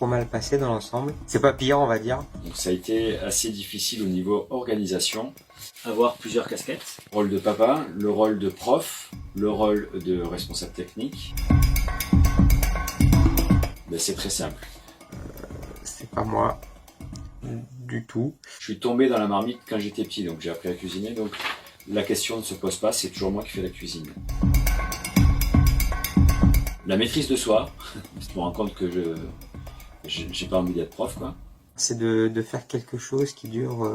trop mal passé dans l'ensemble. C'est pas pire, on va dire. Donc ça a été assez difficile au niveau organisation. Avoir plusieurs casquettes. Le rôle de papa, le rôle de prof, le rôle de responsable technique. Ben, c'est très simple. C'est pas moi du tout. Je suis tombé dans la marmite quand j'étais petit, donc j'ai appris à cuisiner. Donc la question ne se pose pas, c'est toujours moi qui fais la cuisine. La maîtrise de soi, je me rends compte que j'ai pas envie d'être prof, quoi. C'est de faire quelque chose qui dure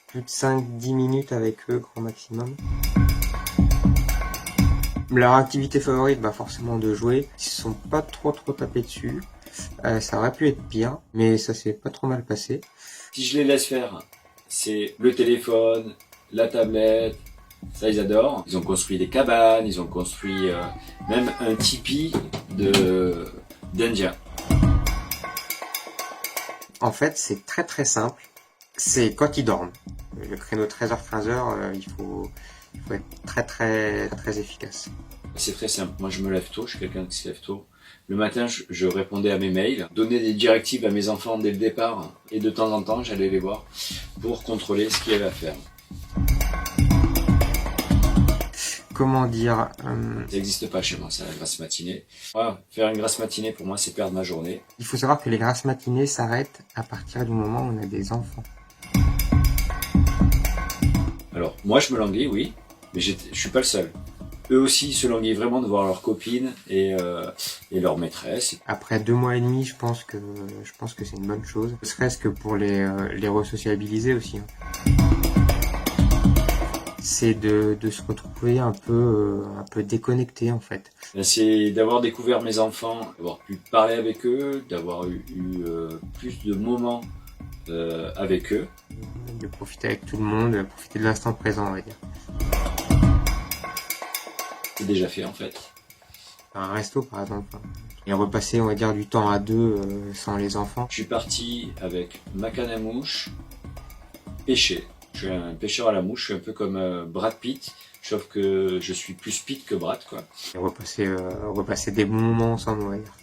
plus de 5-10 minutes avec eux, grand maximum. Leur activité favorite, bah forcément de jouer. Ils se sont pas trop tapés dessus. Ça aurait pu être pire, mais ça s'est pas trop mal passé. Si je les laisse faire, c'est le téléphone, la tablette, ça ils adorent. Ils ont construit des cabanes, ils ont construit même un tipi d'Indien. En fait, c'est très simple. C'est quand ils dorment. Le créneau 13h-15h, il faut être très efficace. C'est très simple. Moi, je me lève tôt. Je suis quelqu'un qui se lève tôt. Le matin, je répondais à mes mails, donnais des directives à mes enfants dès le départ. Et de temps en temps, j'allais les voir pour contrôler ce qu'il y avait à faire. Comment dire Ça n'existe pas chez moi, ça, la grasse matinée. Voilà, faire une grasse matinée, pour moi, c'est perdre ma journée. Il faut savoir que les grasses matinées s'arrêtent à partir du moment où on a des enfants. Alors, moi, je me languis, oui, mais je suis pas le seul. Eux aussi se languient vraiment de voir leurs copines et leur maîtresse. Après 2 mois et demi, je pense que c'est une bonne chose. Ne serait-ce que pour les resociabiliser aussi. C'est de se retrouver un peu déconnecté en fait. C'est d'avoir découvert mes enfants, d'avoir pu parler avec eux, d'avoir eu plus de moments avec eux. De profiter avec tout le monde, de profiter de l'instant présent, on va dire. C'est déjà fait en fait. Un resto par exemple. Et repasser, on va dire, du temps à deux sans les enfants. Je suis parti avec ma canne à mouche, pêcher. Je suis un pêcheur à la mouche, je suis un peu comme Brad Pitt, sauf que je suis plus Pitt que Brad, quoi. Et repasser des bons moments ensemble, on va dire.